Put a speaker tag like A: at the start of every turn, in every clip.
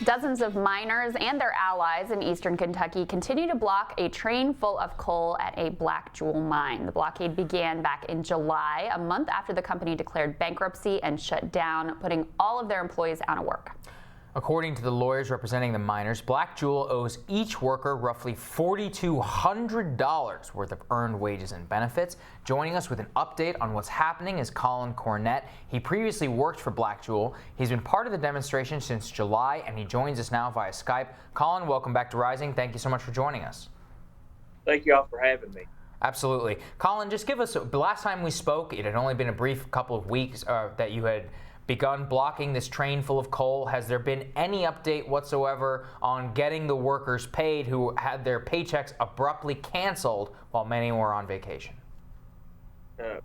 A: Dozens of miners and their allies in eastern Kentucky continue to block a train full of coal at a BlackJewel mine. The blockade began back in July, a month after the company declared bankruptcy and shut down, putting all of their employees out of work.
B: According to the lawyers representing the miners, BlackJewel owes each worker roughly $4,200 worth of earned wages and benefits. Joining us with an update on what's happening is Collin Cornette. He previously worked for BlackJewel. He's been part of the demonstration since July, and he joins us now via Skype. Collin, welcome back to Rising. Thank you so much for joining us.
C: Thank you all for having me.
B: Absolutely. Collin, just give us, the last time we spoke, it had only been a brief couple of weeks that you had begun blocking this train full of coal. Has there been any update whatsoever on getting the workers paid who had their paychecks abruptly canceled while many were on vacation?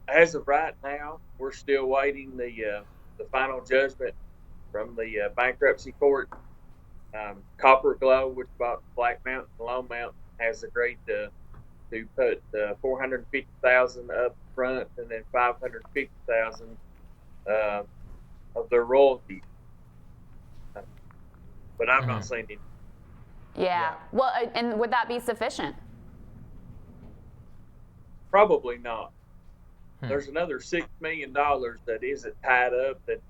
C: As of right now, we're still waiting the final judgment from the bankruptcy court. Copper Glow, which bought Black Mountain and Lone Mountain, has agreed to put $450,000 up front and then $550,000 of their royalties, but I've not seen it.
A: Yeah. Well, and would that be sufficient?
C: Probably not. There's another $6 million that isn't tied up that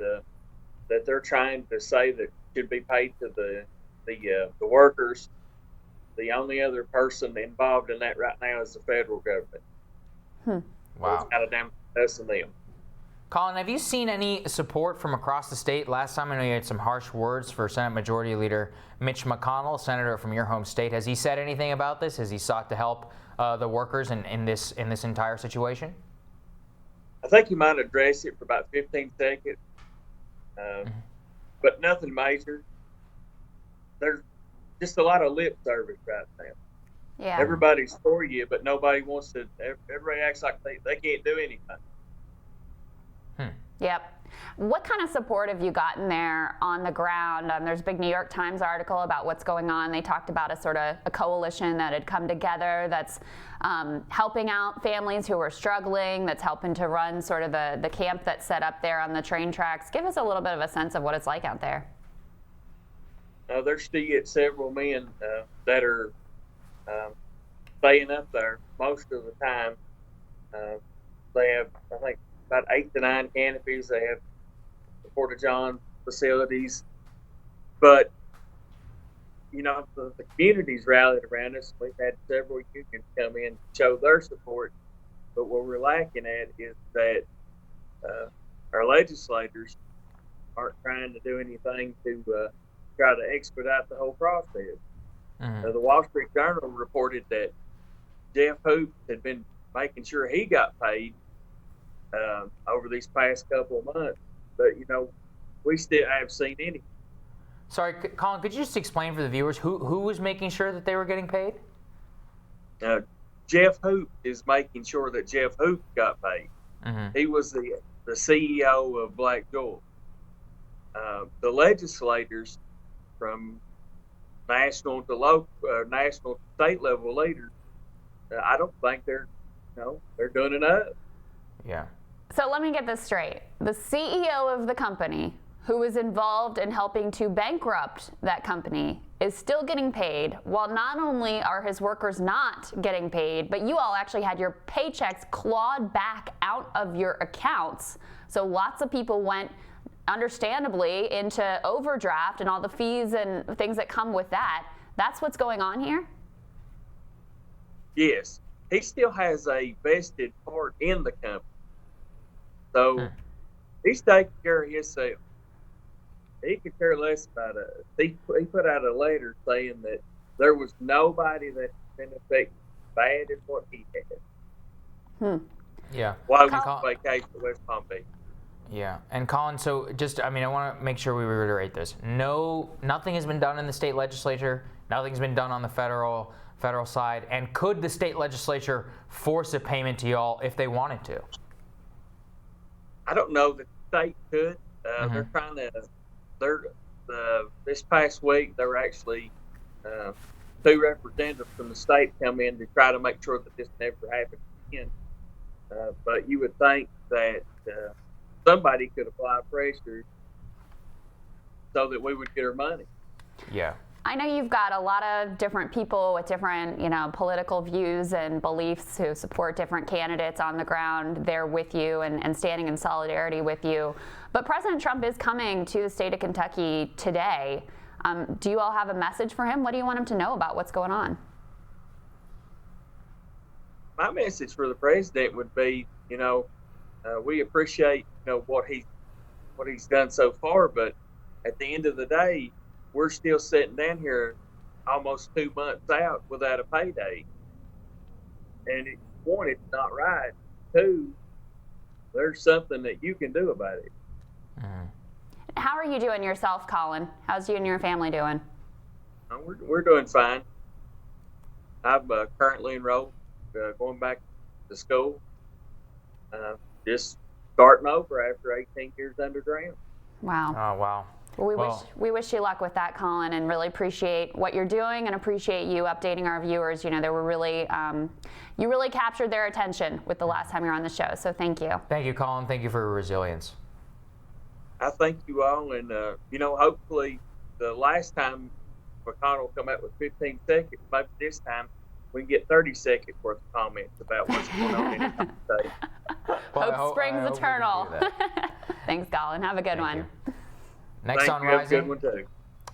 C: they're trying to say that should be paid to the workers. The only other person involved in that right now is the federal government.
B: Wow.
C: So it's kind of damn us and them.
B: Collin, have you seen any support from across the state? Last time I know you had some harsh words for Senate Majority Leader Mitch McConnell, senator from your home state. Has he said anything about this? Has he sought to help the workers in this entire situation?
C: I think he might address it for about 15 seconds, but nothing major. There's just a lot of lip service right now.
A: Yeah.
C: Everybody's for you, but nobody wants to. Everybody acts like they can't do anything.
A: Yep. What kind of support have you gotten there on the ground? There's a big New York Times article about what's going on. They talked about a coalition that had come together that's helping out families who are struggling, that's helping to run sort of the camp that's set up there on the train tracks. Give us a little bit of a sense of what it's like out there.
C: There's still several men that are staying up there most of the time. They have, I think, about 8 to 9 canopies. They have the Porta-John facilities. But, the community's rallied around us. We've had several unions come in to show their support. But what we're lacking at is that our legislators aren't trying to do anything to try to expedite the whole process. The Wall Street Journal reported that Jeff Hoop had been making sure he got paid over these past couple of months, but we still haven't seen any.
B: Sorry, Collin, could you just explain for the viewers who was making sure that they were getting paid?
C: Jeff Hoop is making sure that Jeff Hoop got paid. He was the CEO of BlackJewel. The legislators from national to local, national to state level leaders, I don't think they're doing enough.
B: Yeah.
A: So let me get this straight. The CEO of the company who was involved in helping to bankrupt that company is still getting paid, while not only are his workers not getting paid, but you all actually had your paychecks clawed back out of your accounts. So lots of people went, understandably, into overdraft and all the fees and things that come with that. That's what's going on here?
C: Yes. He still has a vested part in the company. So he's taking care of himself. He could care less about us. He put out a letter saying that there was nobody that's been affected bad as what he had.
B: Yeah.
C: While he was on vacation at West Palm Beach.
B: Yeah. And Collin, so just, I want to make sure we reiterate this. Nothing has been done in the state legislature. Nothing's been done on the federal side. And could the state legislature force a payment to y'all if they wanted to?
C: I don't know that the state could. They're trying to. This past week, there were actually 2 representatives from the state come in to try to make sure that this never happens again. But you would think that somebody could apply pressure so that we would get our money.
B: Yeah.
A: I know you've got a lot of different people with different, political views and beliefs who support different candidates on the ground there with you and standing in solidarity with you. But President Trump is coming to the state of Kentucky today. Do you all have a message for him? What do you want him to know about what's going on?
C: My message for the president would be, we appreciate, what he's done so far, but at the end of the day, we're still sitting down here almost 2 months out without a payday. And one, it's not right. Two, there's something that you can do about it.
B: Mm-hmm.
A: How are you doing yourself, Collin? How's you and your family doing?
C: We're doing fine. I'm currently enrolled, going back to school, just starting over after 18 years underground.
A: Wow.
B: Oh, wow.
A: Well, we wish you luck with that, Collin, and really appreciate what you're doing and appreciate you updating our viewers. They were really, you really captured their attention with the last time you were on the show. So thank you.
B: Thank you, Collin. Thank you for your resilience.
C: I thank you all, and hopefully the last time McConnell come out with 15 seconds, maybe this time we can get 30 seconds worth of comments about what's going on in the state.
A: Hope springs eternal. Thanks, Collin. Have a good one.
B: Next on Rising.
C: Good one too.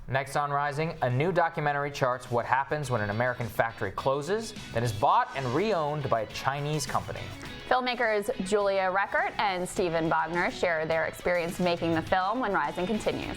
B: Next on Rising, a new documentary charts what happens when an American factory closes, then is bought and re-owned by a Chinese company.
A: Filmmakers Julia Reckert and Stephen Bogner share their experience making the film when Rising continues.